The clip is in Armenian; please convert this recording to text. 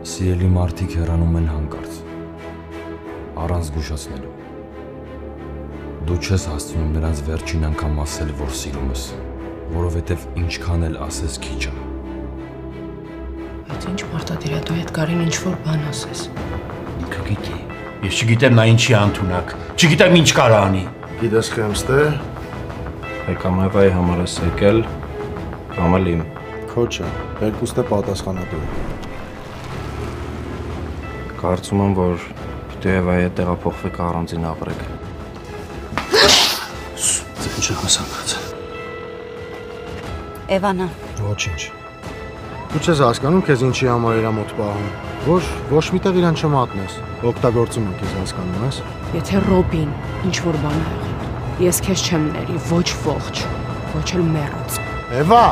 Սիրելի մարդիկ հեռանում են հանկարծ, առանց զգուշացնելու։ Դու չես հասցնում նրանց վերջին անգամ ասել, որ սիրում ես, որովհետև ինչքան էլ ասես քիչ է։ Բայց ինչ մարտադիր է դու այդ Կարին ինչ-որ բան ասես։ Ինքը գիտի։ Ես չգիտեմ նա ինչի անթունակ, չգիտեմ ինչ կարա անի։ Գիտես խեմստե, Կամ Եվայի համար ես եկել, կամ էլ իմ։ քոչը, երկուստ է պատասխանատու։ Կարծում եմ, որ պիտի Եվայի հետ տեղափոխվեք առանձին ապրեք։ Ինչ է հասանած։ Էվանա։ Ոչինչ։ Դու չես հասկանում քեզ ինչի համար իրա մոտ պահում։ Ոչ միտեղ իրան չմատնես։ Օգտագործում են քեզ, հասկանում ես։ Եթե Ռոբին ինչ-որ բան ա եղել, ես քեզ չեմ ների, ոչ ողջ, ոչ էլ մեռած։ Էվա,